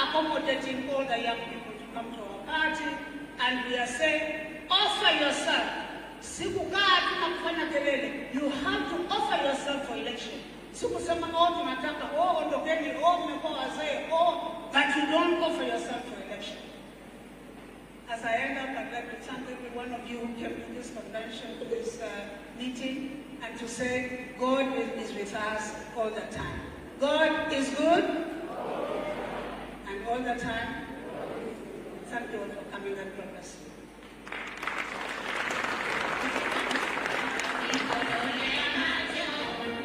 accommodating all the young people to come to our party, and we are saying, offer yourself. Sikukaa tunakufanya kelele. You have to offer yourself for election. Sikusema tunataka ondokeni mmekuwa wazee but you don't offer yourself for election. As I end up, I'd like to thank every one of you who came to this convention, to this meeting, and to say God is with us all the time. God is good, and all the time. Thank you all for coming, and God bless you.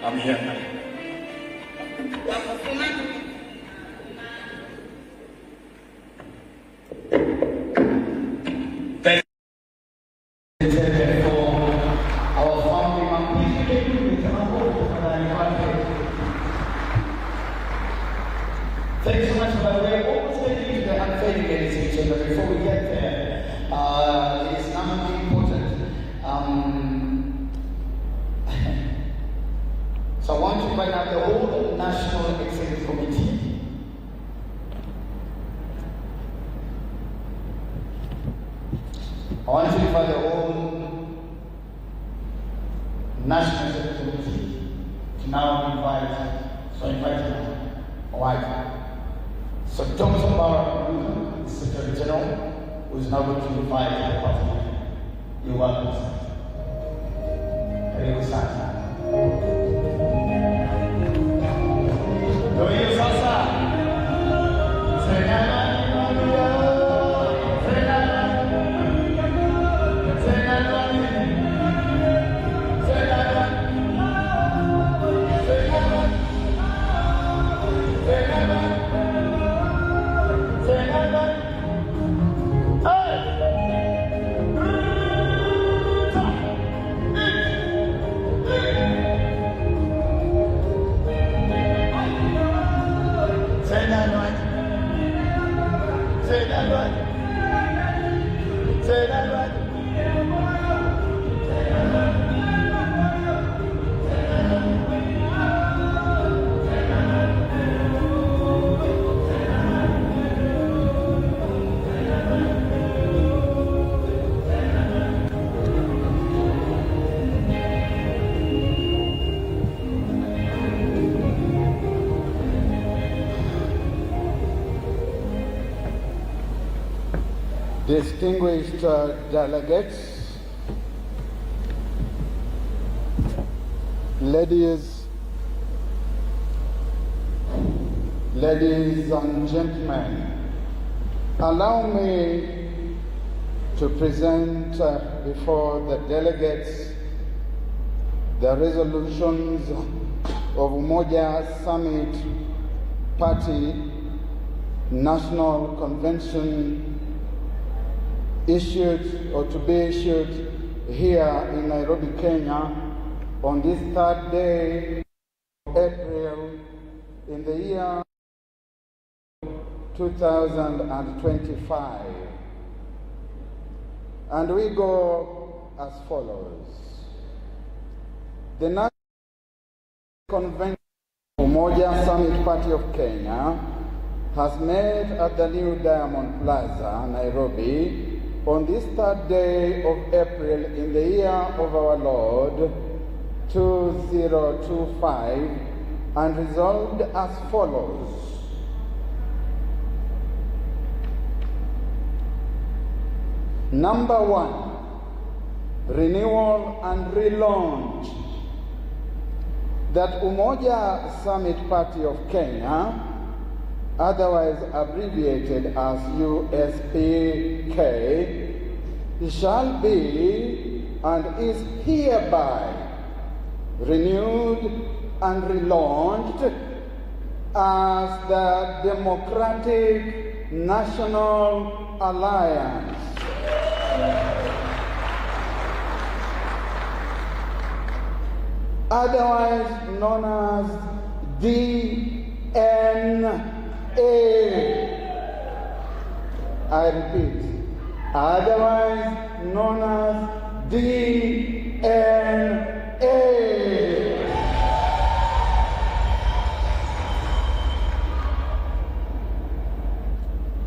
I'm here. Thank you for our family. Thanks so much, by the way. Almost getting to the unfading meditation, but before we get there, it is now important. So I want to invite out the whole National Executive Committee. I want to invite the whole National Executive Committee to now invite my wife. So Thomas Mbara, the Secretary General, who is now going to invite the party. You're welcome, sir. Karibu sana. Distinguished delegates, ladies and gentlemen, allow me to present before the delegates the resolutions of Umoja Summit Party National Convention issued or to be issued here in Nairobi, Kenya on this 3rd day of April in the year 2025. And we go as follows. The National Convention of Umoja Summit Party of Kenya has met at the new Diamond Plaza, Nairobi, on this 3rd day of April in the year of our Lord 2025, and resolved as follows. Number 1, renewal and relaunch. That Umoja Summit Party of Kenya, otherwise abbreviated as USPK, shall be and is hereby renewed and relaunched as the Democratic National Alliance. Otherwise known as DNA. I repeat, otherwise known as DNA.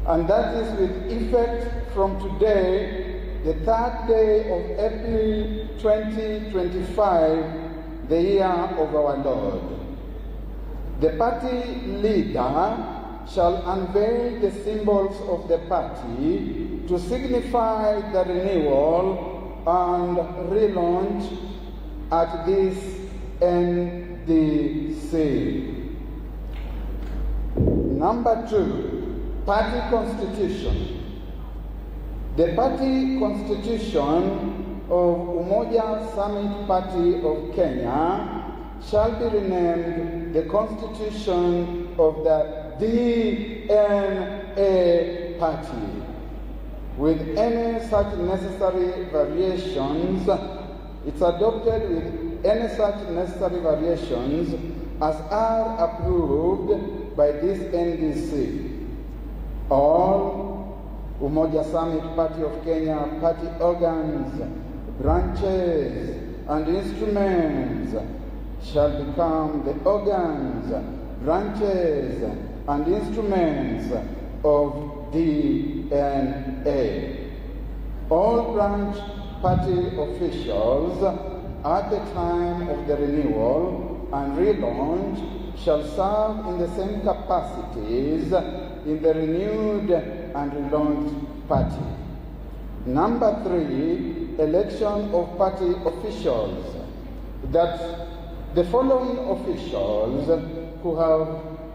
and that is with effect from today, the 3rd day of April 2025, the year of our Lord. The party leader shall unveil the symbols of the party to signify the renewal and relaunch at this NDC. Number 2, party constitution. The party constitution of Umoja Summit Party of Kenya shall be renamed the Constitution of the DNA Party, with any such necessary variations. It's adopted with any such necessary variations as are approved by this NDC. All Umoja Summit Party of Kenya party organs, branches, and instruments shall become the organs, branches, and instruments of DNA. All branch party officials at the time of the renewal and relaunch shall serve in the same capacities in the renewed and relaunched party. Number 3, election of party officials. That the following officials who have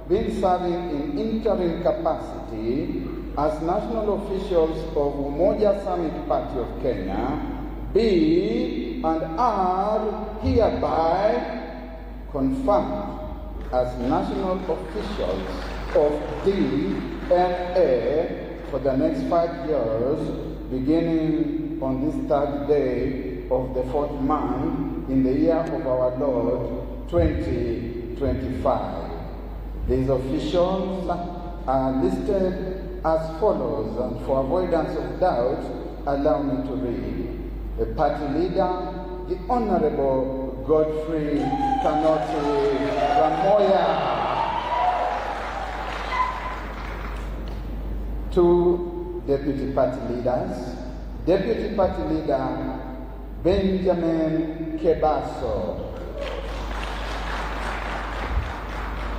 been serving in interim capacity as national officials of Umoja Summit Party of Kenya be and are hereby confirmed as national officials of DNA for the next 5 years, beginning on this 3rd day of the 4th month in the year of our Lord 2025. These officials are listed as follows, and for avoidance of doubt, allow me to read. The party leader, the Honorable Godfrey Kanoti Ramoya. 2 deputy party leaders. Deputy party leader, Benjamin Kebaso.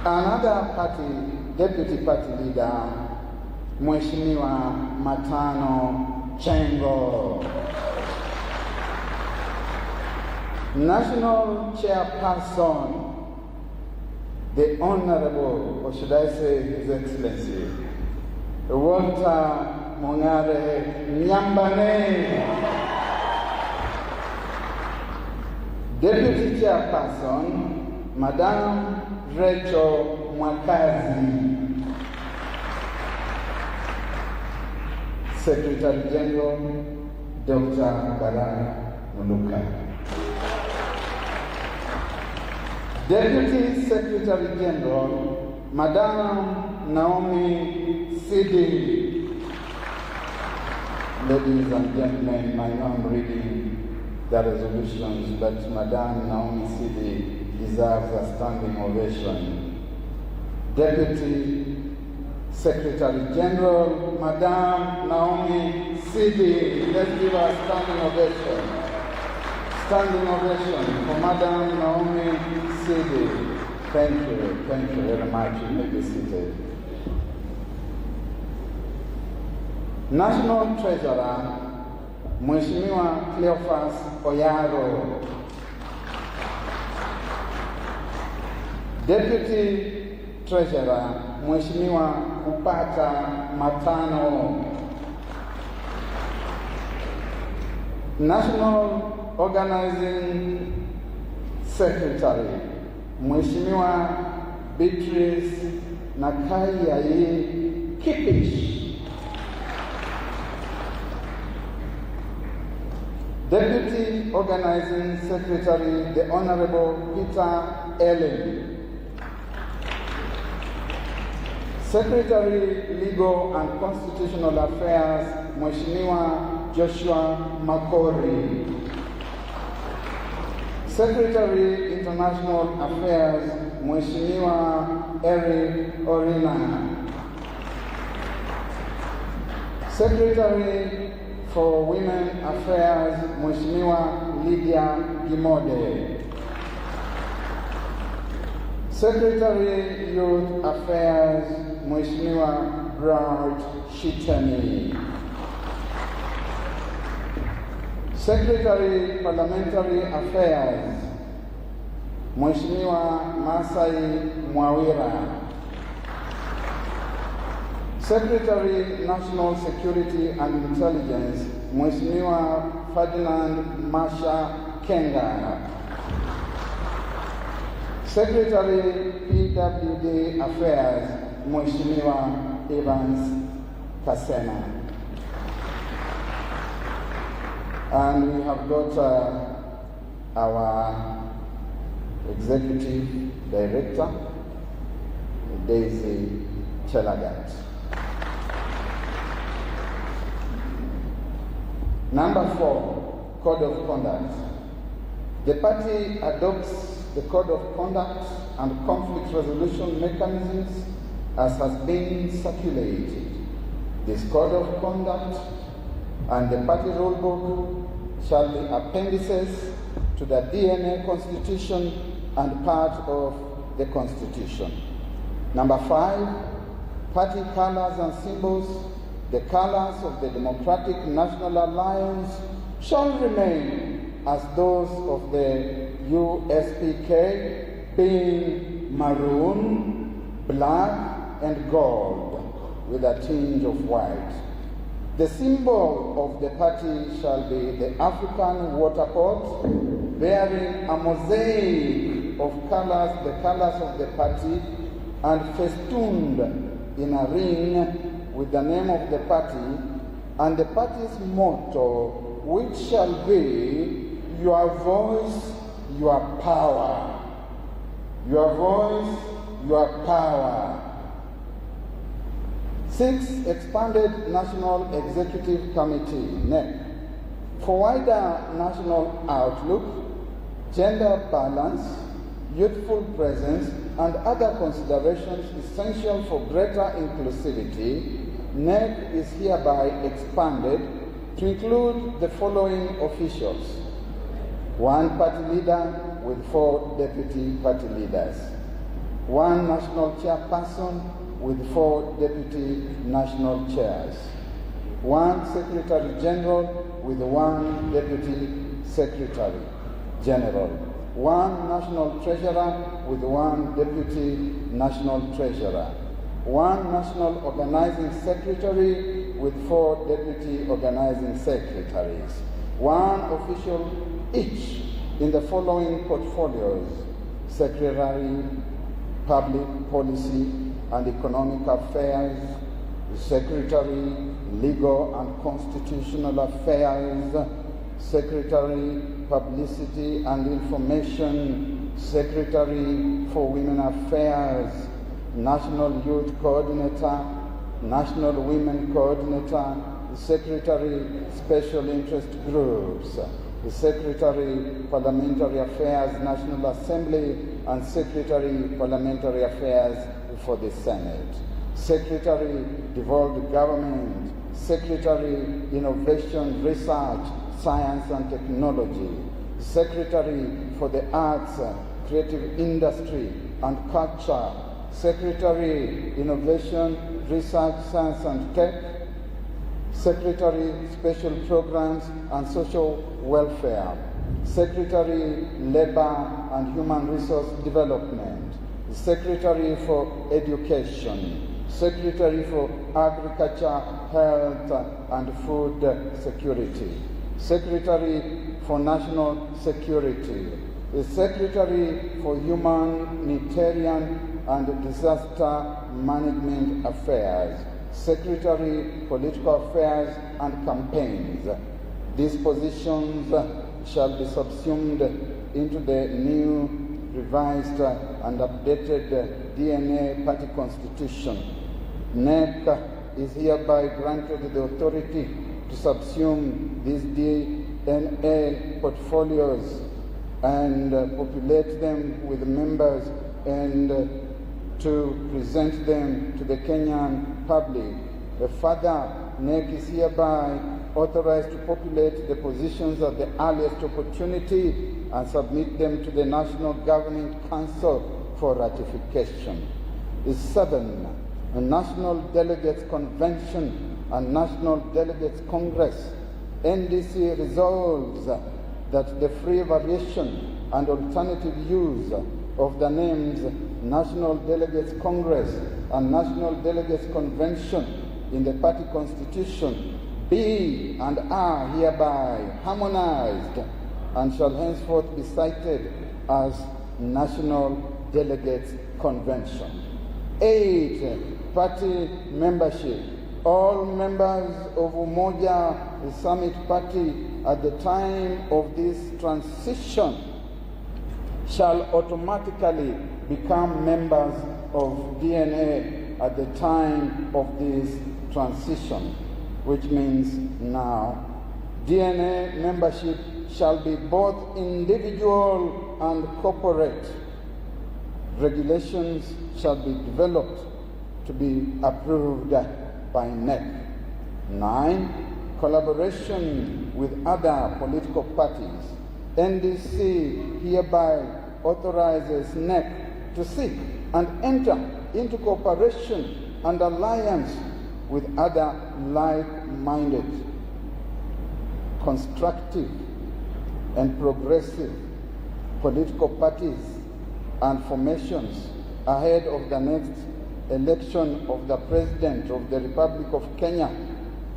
Another deputy party leader, Mheshimiwa Matano Chengo. National chairperson, the Honorable, or should I say His Excellency, Walter Mongare Nyambane. Deputy chairperson, Madame Rachel Mwakazi. Secretary General, Dr. Barara Muluka. Deputy Secretary General, Madame Naomi Sidi. Ladies and gentlemen, I know I'm reading the resolutions, but Madame Naomi Sidi deserves a standing ovation. Deputy Secretary General, Madame Naomi Sidi. Let's give her a standing ovation. Standing ovation for Madame Naomi Sidi. Thank you very much. You may be seated. National Treasurer, Mheshimiwa Cleophas Oyaro. Deputy Treasurer, Mheshimiwa Kupata Matano. National Organizing Secretary, Mheshimiwa Beatrice Nakayai Kipish. Deputy Organizing Secretary, the Honorable Peter Ellen. Secretary, Legal and Constitutional Affairs, Mheshimiwa Joshua Makori. Secretary, International Affairs, Mheshimiwa Eric Orina. Secretary for Women Affairs, Mheshimiwa Lydia Gimode. Secretary Youth Affairs, Mheshimiwa Bright Shitani. Secretary Parliamentary Affairs, Mheshimiwa Masai Mwawira. Secretary National Security and Intelligence, Mheshimiwa Ferdinand Masha Kenga. Secretary PWD Affairs, Mheshimiwa Evans Kasena. And we have got our Executive Director, Daisy Delegates. Number 4, Code of Conduct. The party adopts the Code of Conduct and conflict resolution mechanisms as has been circulated. This Code of Conduct and the party rule book shall be appendices to the DNA Constitution and part of the Constitution. Number 5, party colors and symbols. The colors of the Democratic National Alliance shall remain as those of the USPK, being maroon, black, and gold, with a tinge of white. The symbol of the party shall be the African water pot, bearing a mosaic of colors, the colors of the party, and festooned in a ring with the name of the party and the party's motto, which shall be your voice, your power. Your voice, your power. 6, expanded National Executive Committee, NEC, for wider national outlook, gender balance, youthful presence, and other considerations essential for greater inclusivity. NEC is hereby expanded to include the following officials: 1 party leader with 4 deputy party leaders, 1 national chairperson with 4 deputy national chairs, 1 secretary general with 1 deputy secretary general, 1 national treasurer with 1 deputy national treasurer, 1 national organizing secretary with 4 deputy organizing secretaries, 1 official each in the following portfolios: Secretary, Public Policy and Economic Affairs, Secretary, Legal and Constitutional Affairs, Secretary, Publicity and Information, Secretary for Women Affairs, National Youth Coordinator, National Women Coordinator, Secretary, Special Interest Groups, Secretary, Parliamentary Affairs, National Assembly, and Secretary, Parliamentary Affairs for the Senate, Secretary, Devolved Government, Secretary, Innovation, Research, Science and Technology, Secretary for the Arts, Creative Industry and Culture, Secretary, Innovation, Research, Science and Tech, Secretary, Special Programs and Social Welfare, Secretary, Labor and Human Resource Development, Secretary for Education, Secretary for Agriculture, Health and Food Security, Secretary for National Security, the Secretary for Humanitarian and Disaster Management Affairs, Secretary, Political Affairs and Campaigns. These positions shall be subsumed into the new, revised and updated DNA Party Constitution. NEC is hereby granted the authority to subsume these DNA portfolios and populate them with members and to present them to the Kenyan public. Further, NEC is hereby authorized to populate the positions at the earliest opportunity and submit them to the National Governing Council for ratification. 7. A National Delegates Convention and National Delegates Congress. NDC resolves that the free variation and alternative use of the names National Delegates Congress and National Delegates Convention in the party constitution be and are hereby harmonized and shall henceforth be cited as National Delegates Convention. 8. Party membership. All members of Umoja, the Summit Party, at the time of this transition shall automatically become members of DNA at the time of this transition, which means now DNA membership shall be both individual and corporate. Regulations shall be developed to be approved by NEC. 9. Collaboration with other political parties. NDC hereby authorizes NEC to seek and enter into cooperation and alliance with other like-minded, constructive and progressive political parties and formations ahead of the next election of the President of the Republic of Kenya,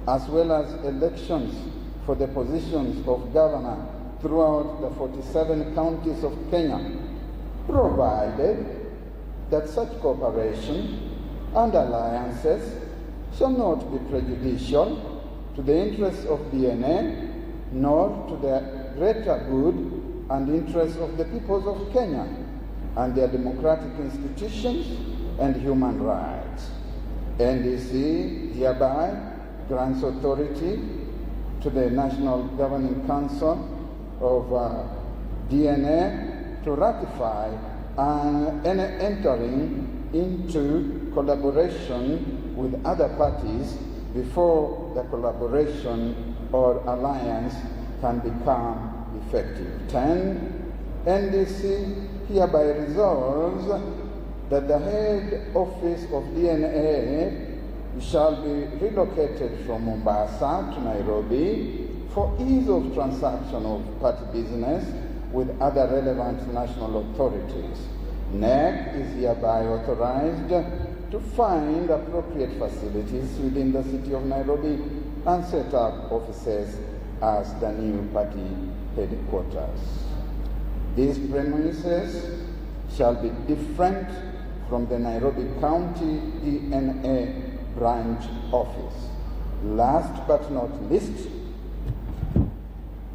as well as elections for the positions of governor throughout the 47 counties of Kenya, provided that such cooperation and alliances shall not be prejudicial to the interests of DNA, nor to the greater good and interests of the peoples of Kenya and their democratic institutions and human rights. NDC hereby grants authority to the National Governing Council of DNA to ratify any entering into collaboration with other parties before the collaboration or alliance can become effective. 10. NDC hereby resolves that the head office of DNA shall be relocated from Mombasa to Nairobi for ease of transaction of party business with other relevant national authorities. NEC is hereby authorized to find appropriate facilities within the city of Nairobi and set up offices as the new party headquarters. These premises shall be different from the Nairobi County DNA branch office. Last but not least,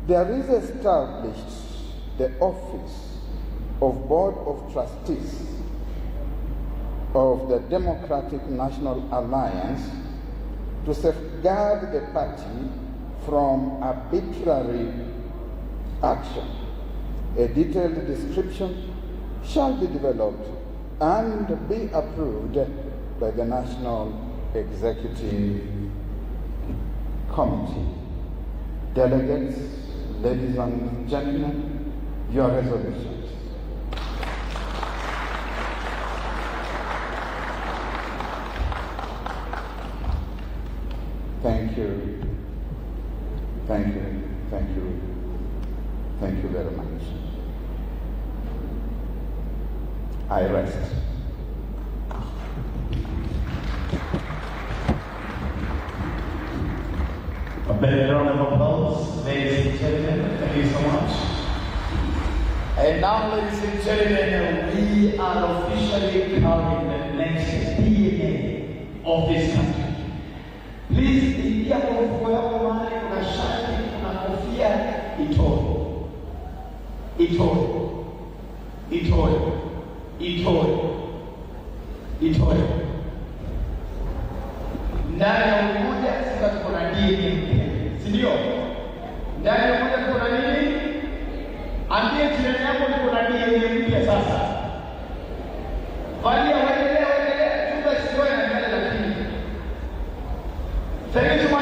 there is established the office of Board of Trustees of the Democratic National Alliance to safeguard the party from arbitrary action. A detailed description shall be developed and be approved by the National Executive Committee. Delegates, ladies and gentlemen, your resolutions. Thank you. Thank you. Thank you. Thank you very much. I rest. A big round of applause, ladies and gentlemen. Thank you so much. And now, ladies and gentlemen, we are officially carrying the next DNA of this country. Please, ingia kwa mfuko yako mahali kuna shati, kuna kofia, itoe. Itoe. Itoe. Itoe. Itoe. Ndani ya Umoja sasa tuko na DNA mpya, si ndio? Ndani ya Umoja tuko na nini? Ambie jirani yako tuko na DNA mpya sasa. Valia waendelea, chumba sio na mbele lakini. Thank you.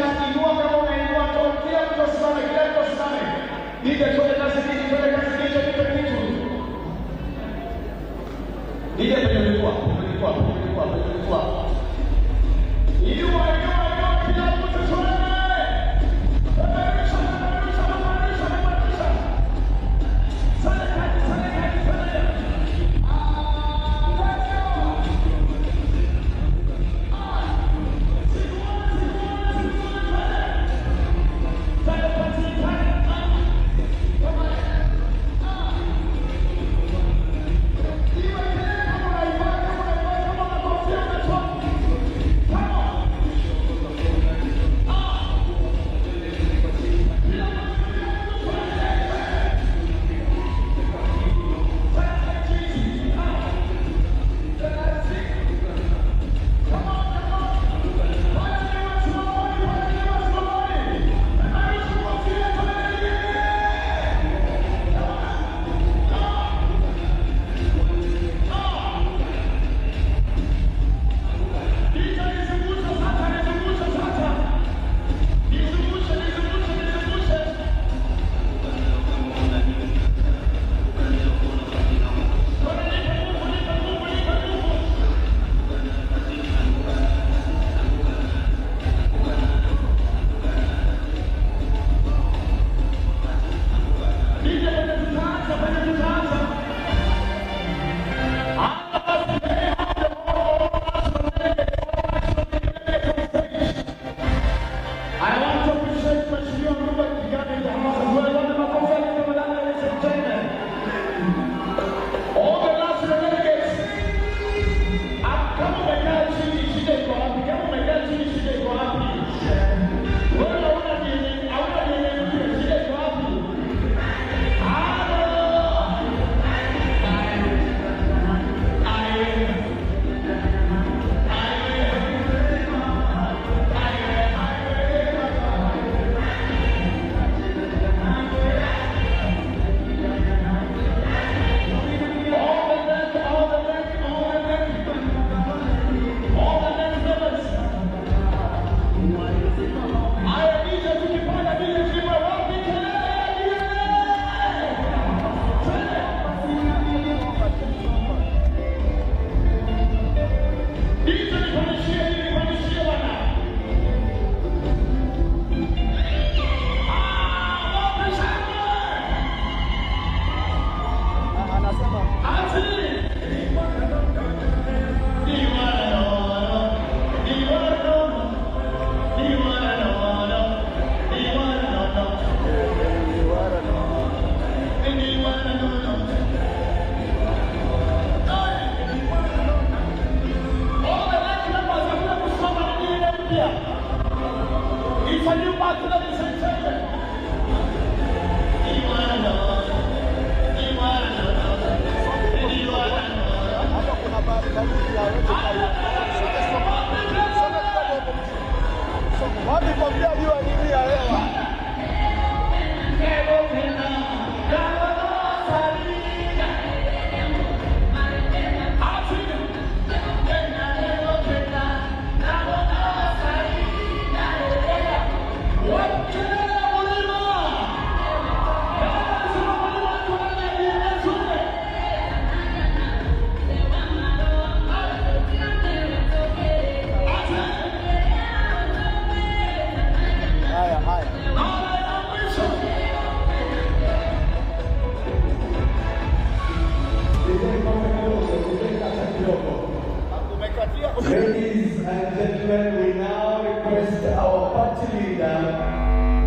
Ladies and gentlemen, we now request our party leader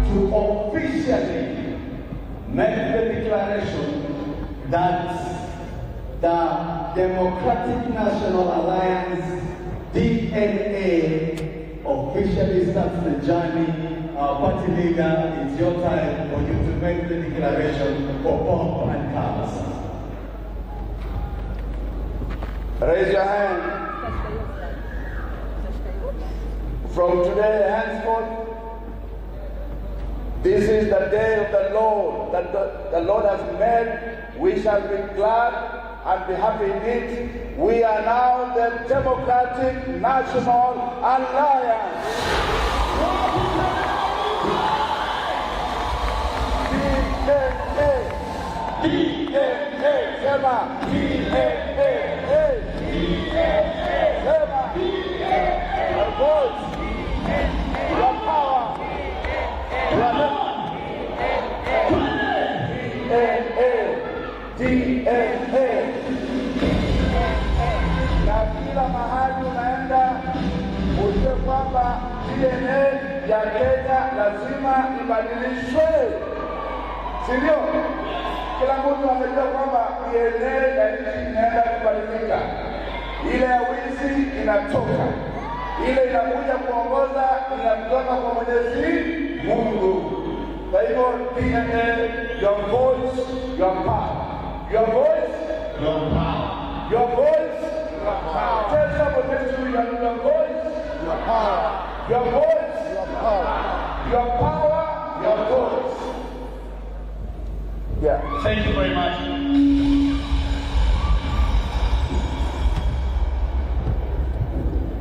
to officially make the declaration that the Democratic National Alliance DNA officially starts the journey. Our party leader, it's your time for you to make the declaration for pomp and colors. Raise your hand. From today henceforth, this is the day of the Lord that the Lord has made. We shall be glad and be happy in it. We are now the Democratic National Alliance. DNA, DNA, Sema, DNA, Sema, our voice. Your power, your DNA. Na kila mahali unaenda ujue kwamba DNA ya Kenya lazima ibadilishwe, si ndio? Kila mtu anajua kwamba DNA ya nchi inaenda kubadilika. Ile ya wizi inatoka. Ile inakuja kuongoza inatoka kwa Mwenyezi Mungu. Kwa hivyo DNA, your voice, your power. Your voice, your power. Your voice, your power. Tell someone next to you, your voice, your power. Your voice, your power. Your power, your voice. Yeah. Thank you very much.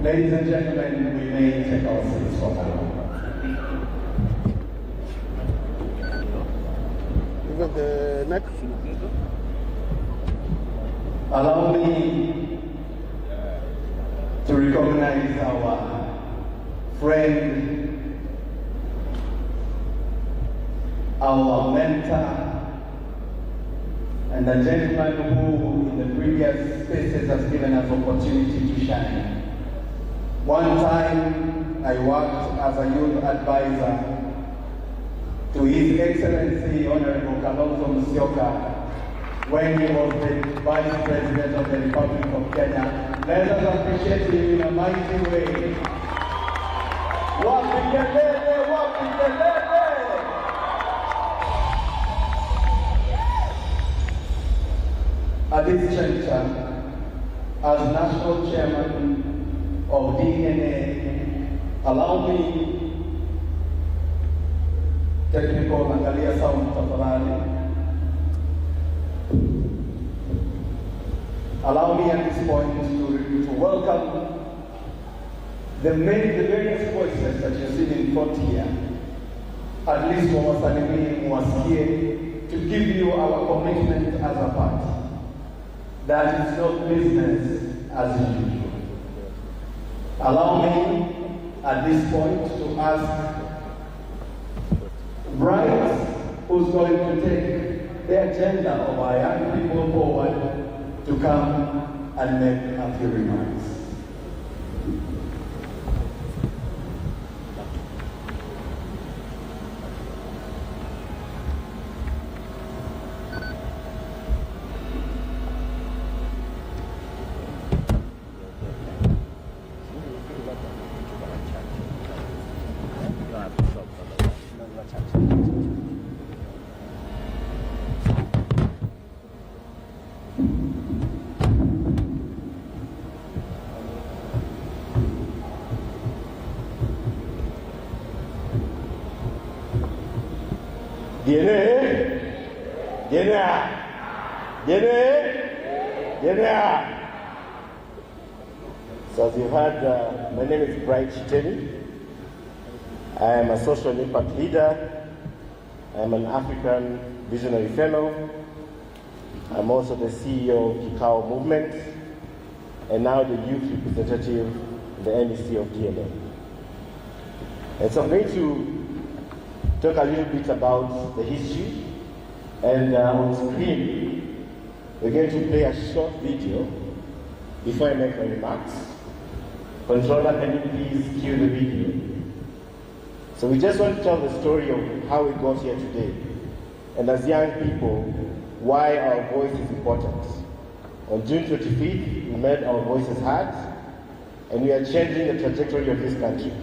Ladies and gentlemen, we may take our seats for a moment. Even the next. Allow me to recognize our friend, our mentor, and the gentleman who in the previous spaces has given us opportunity to shine. One time I worked as a youth advisor to His Excellency Honorable KALONZO MUSYOKA when he was the Vice President of the Republic of Kenya. Let us appreciate him in a mighty way. Wapi kelele, wapi kelele. At this juncture, as National Chairman of DNA, allow me, technical angalia sound tafadhali. Allow me at this point to welcome the various voices that you're seeing in front here. At least wawasalimie, mwasikie, to give you our commitment as a party. That is not business as usual. Allow me at this point to ask Bright, who's going to take the agenda of our young people forward, to come and make a few remarks. So as you heard, my name is Bright Chiteni. I am a social impact leader. I am an African Visionary Fellow. I'm also the CEO of KIKAO Movement and now the youth representative in the NEC of DNA. And so I'm going to talk a little bit about the history, and on screen we're going to play a short video before I make my remarks. Controller, can you please cue the video? So we just want to tell the story of how we got here today, and as young people, why our voice is important. On June 25th, we made our voices heard, and we are changing the trajectory of this country.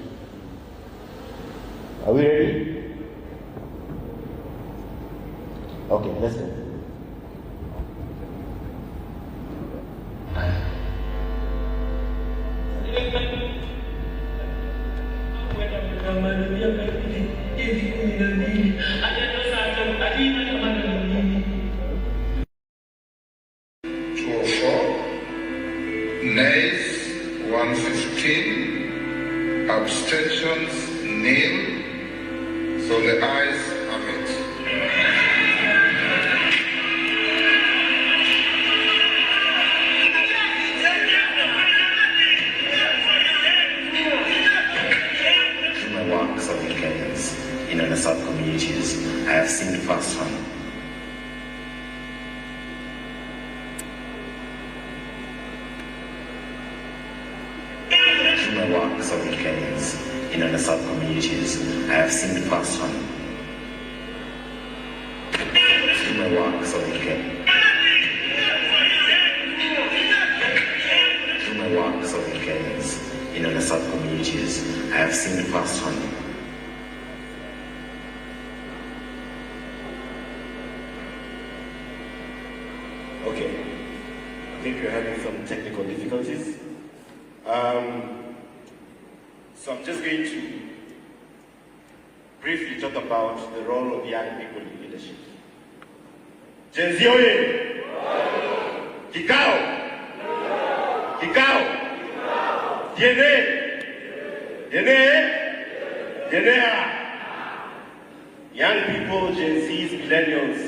Are we ready? Okay, let's go. Nays 115, abstentions nil, so the ayes have it. Through my work serving Kenyans in underserved communities, I have seen firsthand serving Kenyans in underserved communities, I have seen firsthand. Through my work serving Kenyans in underserved communities, I have seen firsthand. Okay, I think we're having some technical difficulties. So I'm just going to briefly talk about the role of young people in leadership. Gen Z oye! KIKAO! KIKAO! DNA! DNA! DNA! Young people, Gen Zs, millennials,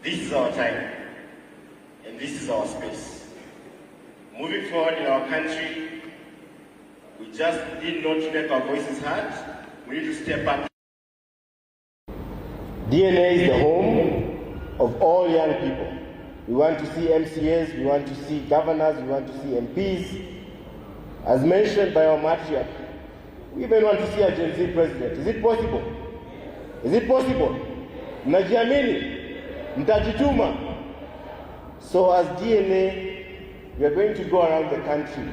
this is our time, and this is our space. Moving forward in our country, we just need not to make our voices heard. We need to step up. DNA is the home of all young people. We want to see MCAs, we want to see governors, we want to see MPs. As mentioned by our matriarch, we even want to see a Gen Z president. Is it possible? Is it possible? Mnajiamini? Mtajituma? So as DNA, we are going to go around the country,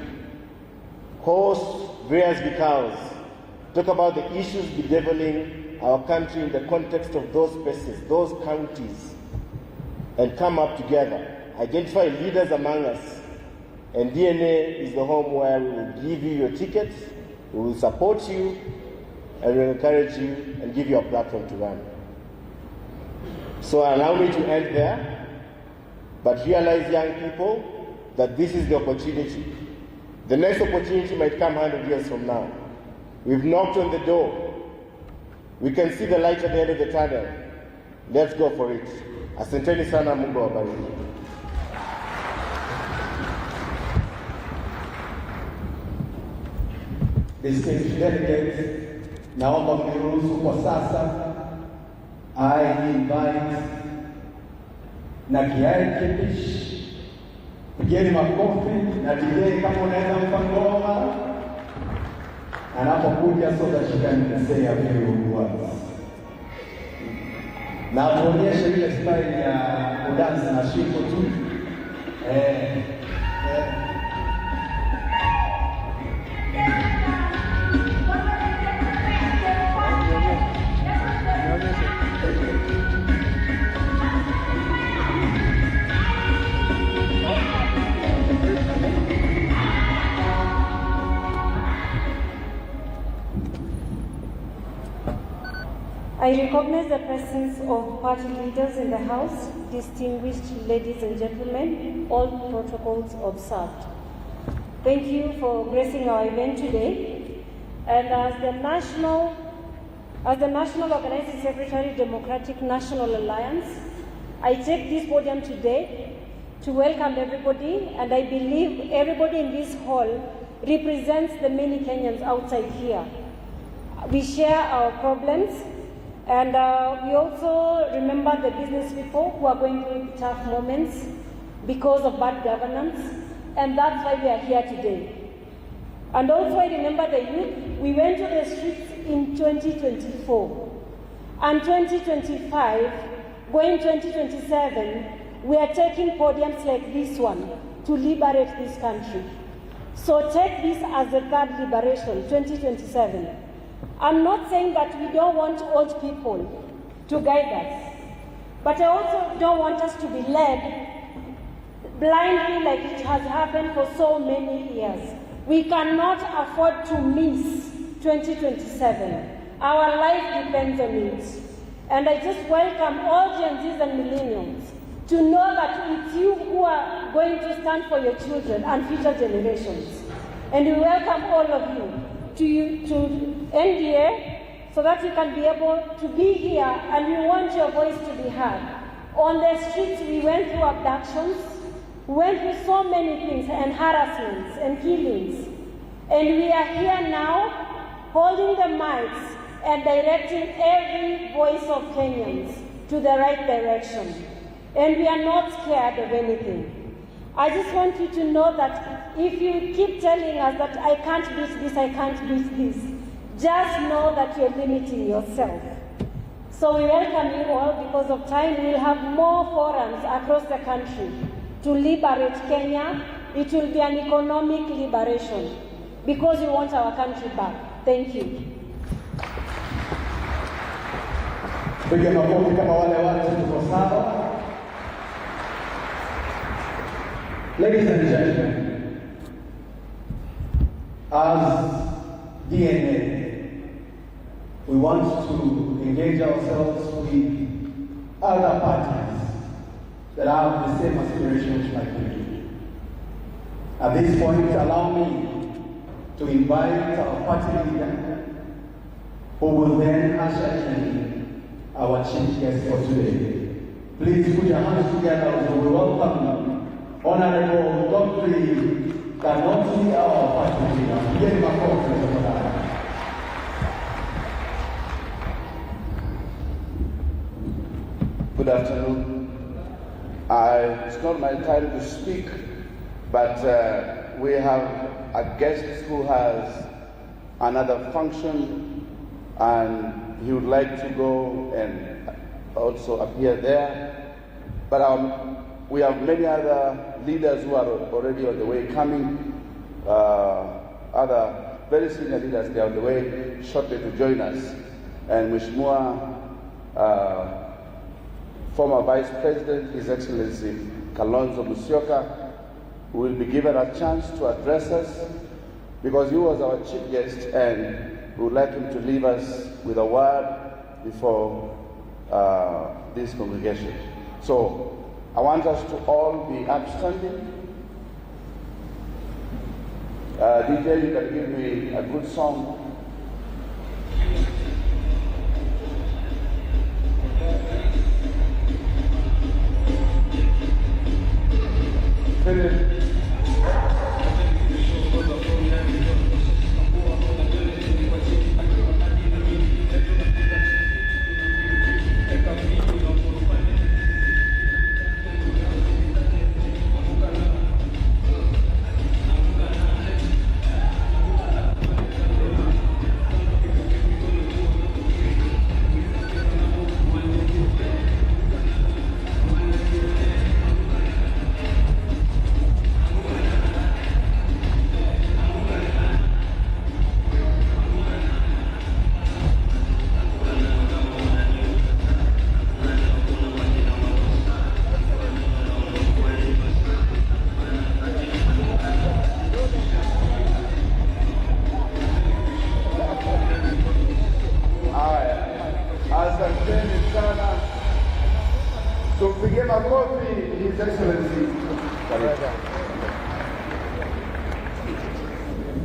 host various vikals, talk about the issues bedeviling our country in the context of those spaces, those counties, and come up together, identify leaders among us. And DNA is the home where we will give you your tickets, we will support you, and we will encourage you and give you a platform to run. So allow me to end there, but realize, young people, that this is the opportunity. The next opportunity might come 100 years from now. We've knocked on the door. We can see the light at the end of the tunnel. Let's go for it. Asanteni sana, Mungu awabariki. distinguished delegates, naomba mniruhusu kwa sasa I invite na Kiaikipish, pigeni makofi na DJ kama unaweza mfangoma anapokuja so that you can say a few words. Na tuonyeshe ile style ya kudansi na shingo tu. I recognize the presence of party leaders in the House, distinguished ladies and gentlemen, all protocols observed. Thank you for gracing our event today. And as the National Organizing Secretary, Democratic National Alliance, I take this podium today to welcome everybody, and I believe everybody in this hall represents the many Kenyans outside here. We share our problems, and we also remember the business people who are going through tough moments because of bad governance, and that's why we are here today. And also I remember the youth. We went to the streets in 2024, and 2025, going 2027, we are taking podiums like this one to liberate this country. So take this as the third liberation, 2027. I'm not saying that we don't want old people to guide us, but I also don't want us to be led blindly like it has happened for so many years. We cannot afford to miss 2027. Our life depends on it. And I just welcome all Gen Zs and millennials to know that it's you who are going to stand for your children and future generations. And we welcome all of you to NDA so that you can be able to be here, and we want your voice to be heard. On the streets, we went through abductions, we went through so many things, and harassments and killings. And we are here now holding the mics and directing every voice of Kenyans to the right direction. And we are not scared of anything. I just want you to know that if you keep telling us that I can't beat this, I can't beat this, just know that you're limiting yourself. So we welcome you all. Because of time, we'll have more forums across the country to liberate Kenya. It will be an economic liberation because we want our country back. Thank you. Piga makofi kama wale watu tuko sawa. Ladies and gentlemen, as DNA, we want to engage ourselves with other parties that have the same aspirations like we do. At this point, allow me to invite our party leader, who will then usher in our chief guest for today. Please put your hands together as we welcome Honorable Dr. Kalonzo, our party leader. Give him a call. Good afternoon. It's not my time to speak, but we have a guest who has another function, and he would like to go and also appear there. But we have many other leaders who are already on the way coming, other very senior leaders, they are on the way shortly to join us. And Mheshimiwa former Vice President, His Excellency KALONZO MUSYOKA, will be given a chance to address us because he was our chief guest, and we would like him to leave us with a word before this congregation. So I want us to all be upstanding. DJ, you can give me a good song. Philip.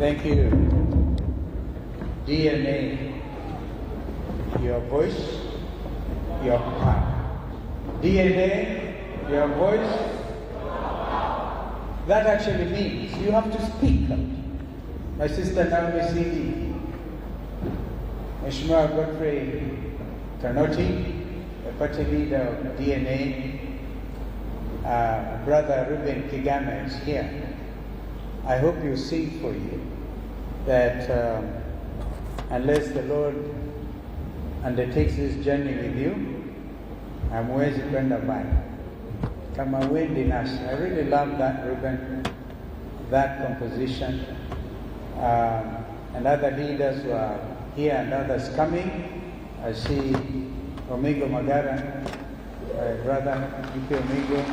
Thank you. DNA, your voice, your power. DNA, your voice. That actually means you have to speak up. My sister Naomi Sidi, Mheshimiwa Godfrey Kanoti, the party leader of DNA, Brother Ruben Kigame is here. I hope you sing for you that unless the Lord undertakes this journey with you, hamwezi kwenda mbali. Kama wendi nasi. I really love that, Ruben, that composition. And other leaders who are here and others coming. I see Omigo Magara, my brother, Ike Omigo.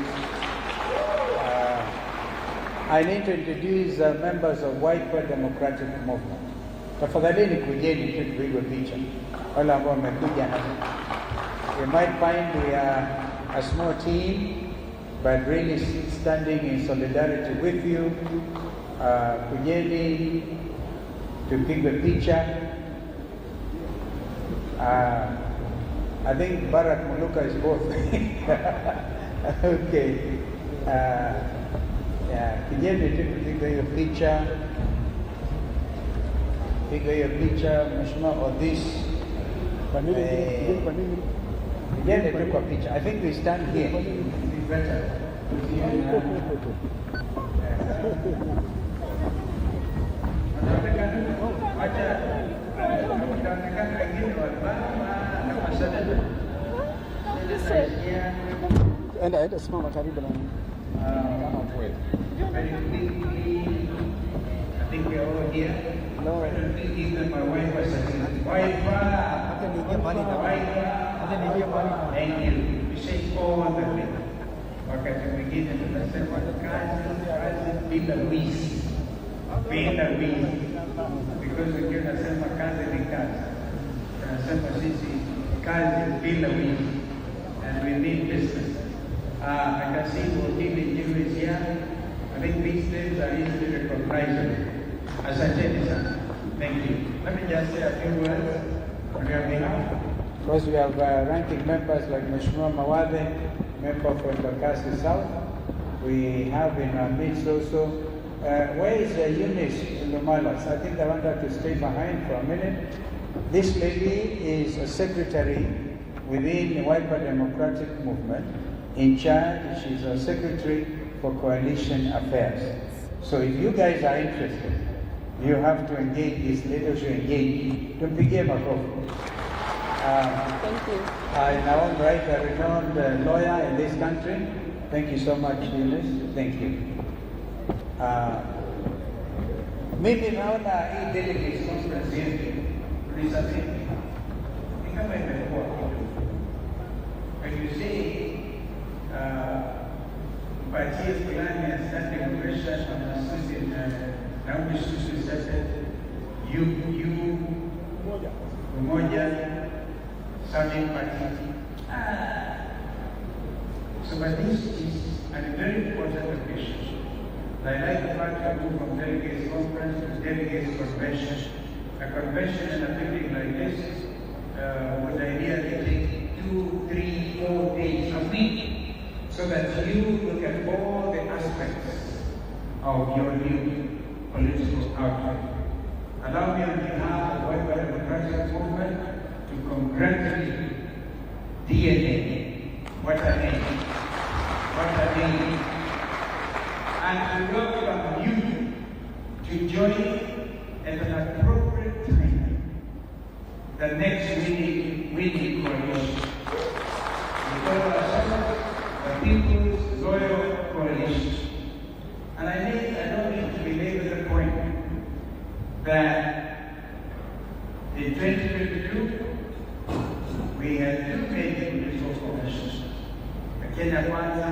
I need to introduce members of Wiper Democratic Movement. Tafadhalini kujeni tu tupigwe picha. Wale ambao wamekuja hapa. You might find we are a small team, but really standing in solidarity with you. Kujeni tupigwe picha. I think Barack Muluka is both. Okay. Kijeni tu kupiga hiyo picha. Piga hiyo picha, Mheshimiwa Odis. Kijeni tu kwa picha. I think we stand here. It's better. Enda simama karibu na very quickly, I think we are all here. No. I don't think even my wife was saying, wife. Thank you. We say all the way. Wakati mwingine tunasema kazi bila wizi. Bila wizi. Because ukiwa nasema kazi ni kazi. Tunasema sisi kazi bila wizi. And we need business. I can see Botini Jiru is here. I think these names are easily recognizable. Asanteni sana. Thank you. Let me just say a few words on your behalf. First, we have ranking members like Mheshimiwa Mawade, member for Embakasi South. We have in our midst also, where is Eunice Lumalas? I think I want her to stay behind for a minute. This lady is a secretary within the Wiper Democratic Movement. In charge, she's a secretary for coalition affairs. So if you guys are interested, you have to engage these leaders, you engage. Don't begin a Thank you. In our own right, a renowned lawyer in this country. Thank you so much, Eunice. Thank you. Mimi naona hii delegates conference yetu tulisafiri ni kama imekuwa kitu. When you say mpatie fulani ya standing ovation on associate Naomi Susu said you Umoja Summit Party. So but this is a very important occasion. I like the fact that we move from delegates conference to delegates convention. A convention and a meeting like this would ideally take 2, 3, 4 days a week, so that you look at all the aspects of your new political outlook. Allow me on behalf of the Wiper Democratic Movement to congratulate DNA. What a name. What a name. And to welcome you to join at an appropriate time the next winning coalition. We call ourselves the People's Loyal Coalition. And I don't need to belabor the point that in 2022 we had two major political coalitions. The Kenya Kwanza,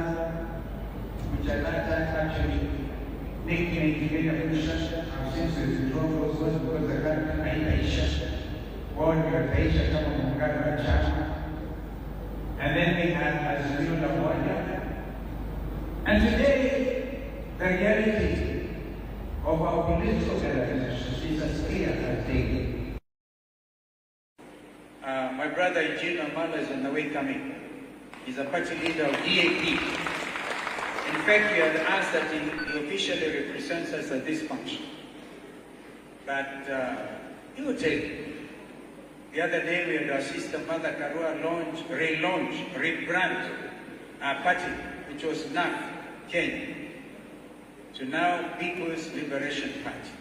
which at that time actually nicknamed Kenya Kusha, since the withdrawn was because the country Aisha, born with Aisha kama muungano wa chama. And then we had Azimio la Umoja. And today, the reality of our political organizations is as clear as day. My brother Eugene Amala is on the way coming. He's a party leader of DAP. In fact, we had asked that he officially represents us at this function. But he will tell you. The other day we had our sister Mother Karua rebrand our party, which was NAF, Kenya, to now People's Liberation Party.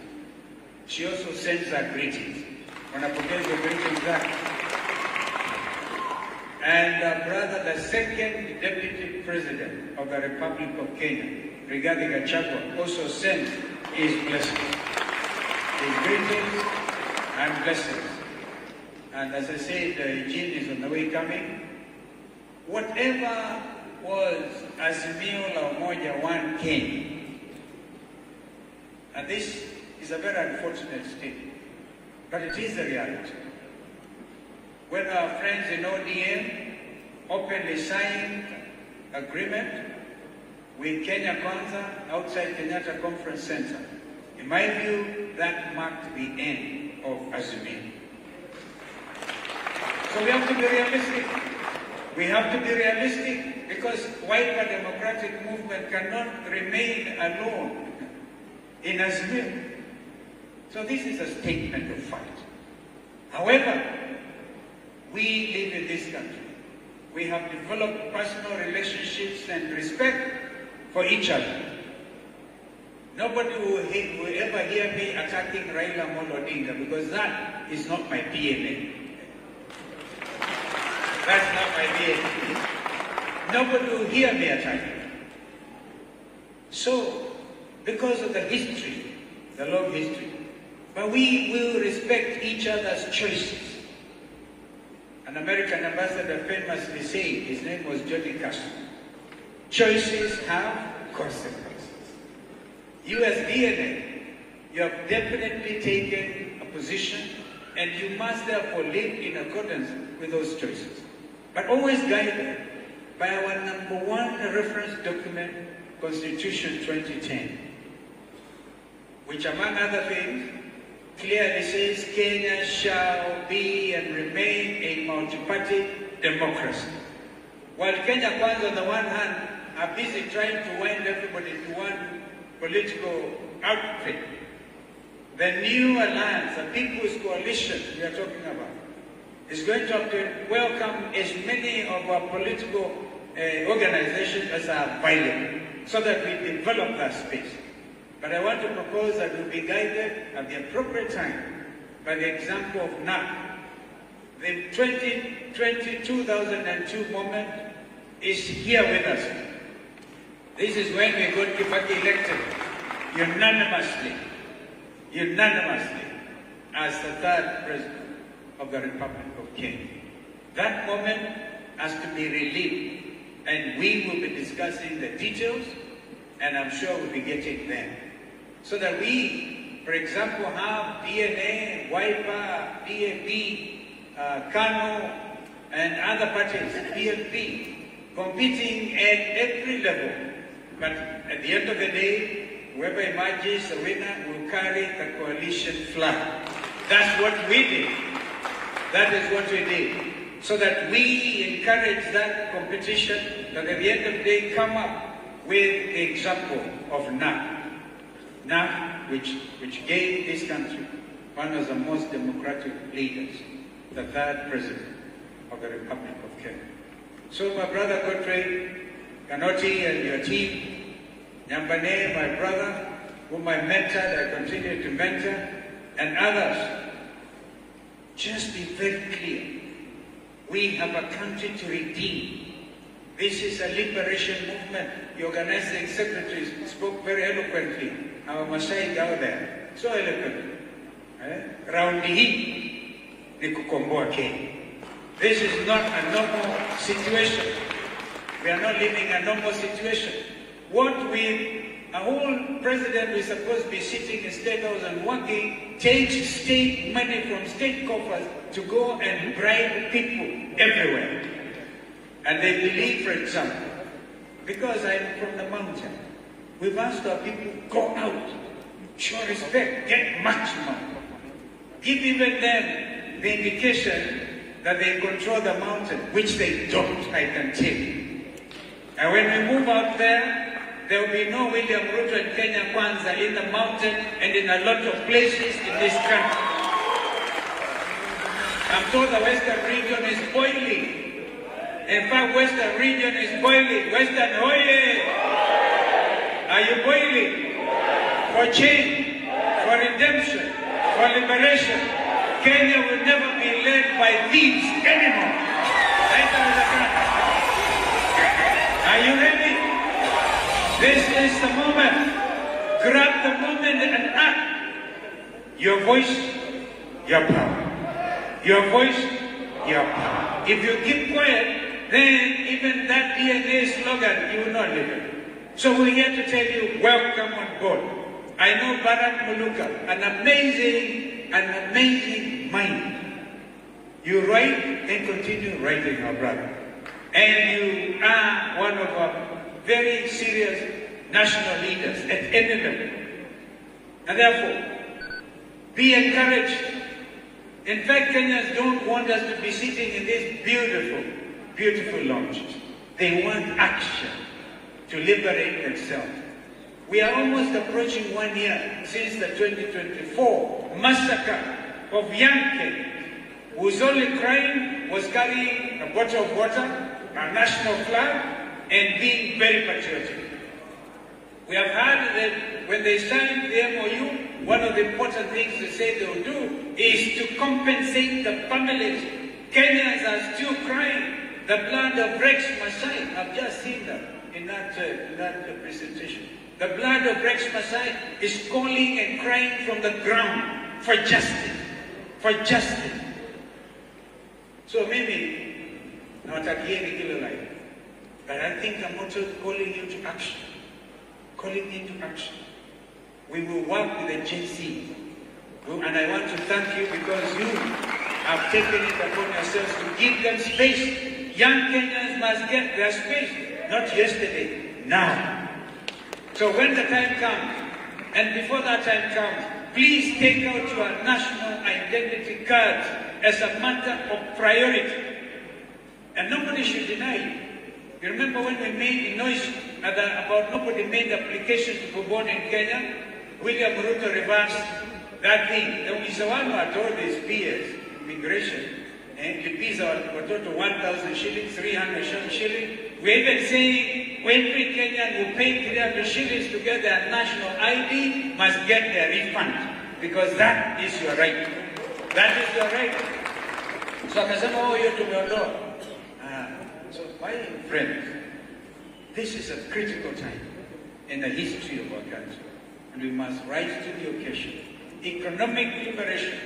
She also sends her greetings. Wanapokeza greetings zake. And our brother, the second Deputy President of the Republic of Kenya, Rigathi Gachagua, also sends his blessings. His greetings and blessings. And as I said, Eugene is on the way coming. Whatever was Azimio la Umoja 1 Kenya, and this is a very unfortunate state, but it is the reality. When our friends in ODM openly signed agreement with Kenya Kwanza outside Kenyatta Conference Center, in my view, that marked the end of Azimio. So we have to be realistic. We have to be realistic because wider democratic movement cannot remain alone in Azimio. So this is a statement of fact. However, we live in this country. We have developed personal relationships and respect for each other. Nobody will ever hear me attacking Raila Amolo Odinga because that is not my DNA. That's not my DNA. Nobody will hear me attacking. So, because of the history, the long history, but we will respect each other's choices. An American ambassador famously said, his name was Johnny Castro, choices have consequences. You as DNA, you have definitely taken a position and you must therefore live in accordance with those choices. But always guided by our #1 reference document, Constitution 2010, which among other things, clearly says Kenya shall be and remain a multi-party democracy. While Kenya Kwanza on the one hand are busy trying to wind everybody to one political outfit, the new alliance, the People's Coalition we are talking about, is going to have to welcome as many of our political organizations as are available so that we develop that space. But I want to propose that we'll be guided at the appropriate time by the example of NAP. The 2002 moment is here with us. This is when we got Kibaki elected unanimously as the 3rd president of the Republic of Kenya. That moment has to be relived, and we will be discussing the details, and I'm sure we'll be getting there. So that we, for example, have DNA, WIPA, DAP, KANO, and other parties, PLP, competing at every level. But at the end of the day, whoever emerges a winner will carry the coalition flag. That's what we did. That is what we did. So that we encourage that competition, that at the end of the day come up with the example of NAP. NAP, which gave this country one of the most democratic leaders, the 3rd president of the Republic of Kenya. So my brother Godfrey Kanoti and your team, Nyambane, my brother, whom I mentored, I continue to mentor, and others, just be very clear. We have a country to redeem. This is a liberation movement. The organizing secretaries spoke very eloquently. Our Masai out there, so eloquently. Raundi hii ni kukomboa Kenya. This is not a normal situation. We are not living a normal situation. What we, a whole president is supposed to be sitting in State House and working, takes state money from state coffers to go and bribe people everywhere. And they believe, for example, because I'm from the mountain, we've asked our people, go out, show respect, get maximum. Give even them the indication that they control the mountain, which they don't, I can tell you. And when we move out there, there will be no William Ruto and Kenya Kwanza in the mountain and in a lot of places in this country. I'm told the Western region is boiling. In fact, Western region is boiling. Western, oye! Are you boiling? For change, for redemption, for liberation. Kenya will never be led by thieves anymore. Are you ready? This is the moment. Grab the moment and act. Your voice, your power. Your voice, your power. If you keep quiet, then even that DNA slogan, you will not live it. So we're here to tell you, welcome on board. I know Barack Muluka, an amazing mind. You write and continue writing, our brother. And you are one of our very serious national leaders at any level. And therefore, be encouraged. In fact, Kenyans don't want us to be sitting in these beautiful, beautiful lounges. They want action to liberate themselves. We are almost approaching 1 year since the 2024 massacre of young Kenyans, whose only crime was carrying a bottle of water, a national flag, and being very patriotic. We have heard that when they signed the MOU, one of the important things they say they will do is to compensate the families. Kenyans are still crying the blood of Rex Masai. I've just seen that in that presentation. The blood of Rex Masai is calling and crying from the ground for justice. For justice. So maybe, not again in life, but I think I'm also calling you to action. Calling into action. We will work with the JC. And I want to thank you because you have taken it upon yourselves to give them space. Young Kenyans must get their space. Not yesterday, now. So when the time comes, and before that time comes, please take out your national identity cards as a matter of priority. And nobody should deny you. You remember when we made the noise about nobody made the application to be born in Kenya? William Ruto reversed that thing. There was the one who had told his peers, immigration, and the peers were told to 1,000 shillings, 300 shillings. We're even saying every Kenyan who paid 300 shillings to get their national ID must get their refund. Because that is your right. That is your right. So akasema, oh, you tumeondoa. So my friends, this is a critical time in the history of our country. And we must rise to the occasion. Economic liberation.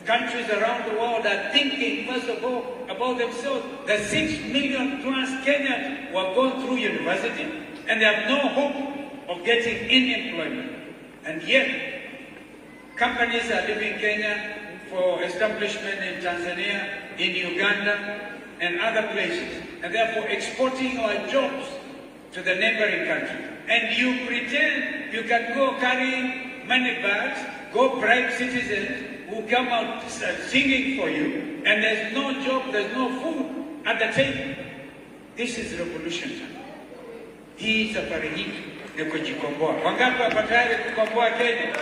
Countries around the world are thinking, first of all, about themselves. The 6 million plus Kenyans who have gone through university and they have no hope of getting any employment. And yet, companies are leaving Kenya for establishment in Tanzania, in Uganda, and other places. And therefore exporting our jobs to the neighboring country. And you pretend you can go carrying money bags, go bribe citizens who come out singing for you, and there's no job, there's no food at the table. This is revolution time. Hii safari hii ni kujikomboa. Wangapi wako tayari kukomboa Kenya?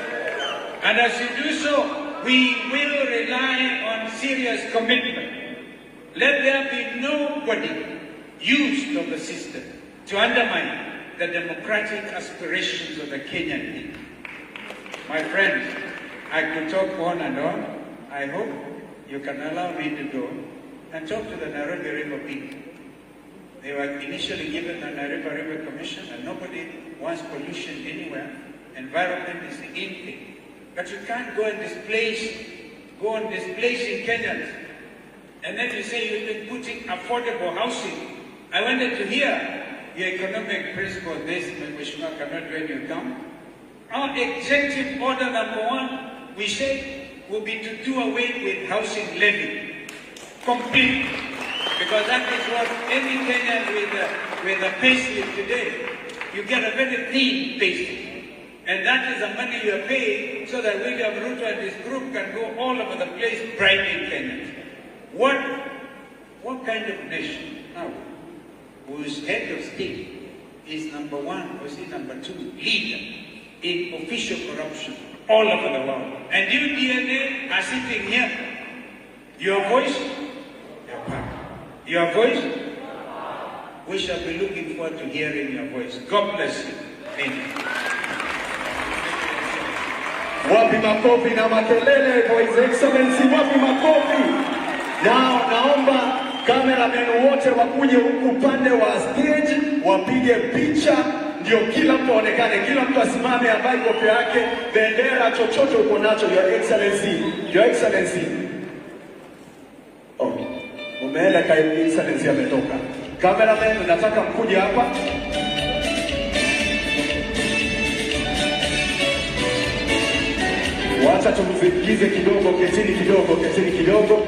And as you do so, we will rely on serious commitment. Let there be nobody used of the system to undermine the democratic aspirations of the Kenyan people. My friends, I could talk on and on. I hope you can allow me to go and talk to the Nairobi River people. They were initially given the Nairobi River Commission and nobody wants pollution anywhere. Environment is the in thing. But you can't go and displacing Kenyans. And then you say you've been putting affordable housing. I wanted to hear your economic principle this, Mheshimiwa cannot when you come. Our executive order number 1, we said, will be to do away with housing levy. Completely. Because that is what any Kenyan with a payslip today, you get a very thin payslip. And that is the money you are paying so that William Ruto and his group can go all over the place bribing Kenyans. What kind of nation now, whose head of state is number one or is he number two leader in official corruption all over the world? And you, DNA, are sitting here. Your voice, your power. Your voice, we shall be looking forward to hearing your voice. God bless you. Amen. Wapi makofi na makelele for His Excellency, wapi makofi. Naomba cameramen wote wakuje huku upande wa stage wapige picha, ndio kila mtu aonekane, kila mtu asimame ambaye kopi yake, bendera, chochote uko nacho. Your Excellency, Your Excellency. Oh, umeenda kwa Excellency ametoka. Cameraman, nataka mkuje hapa. Wacha tumzikize kidogo, ketini kidogo, ketini kidogo,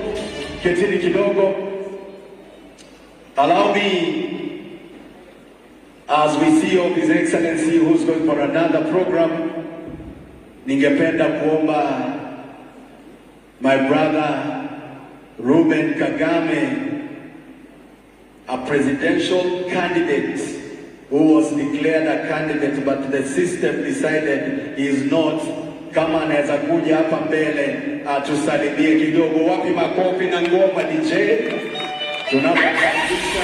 ketini kidogo. Allow me, as we see of His Excellency who's going for another program, ningependa kuomba my brother Ruben Kagame, a presidential candidate who was declared a candidate but the system decided he is not. Kama anaweza kuja hapa mbele atusalimie kidogo. Wapi makofi na ngoma DJ tunapokaribisha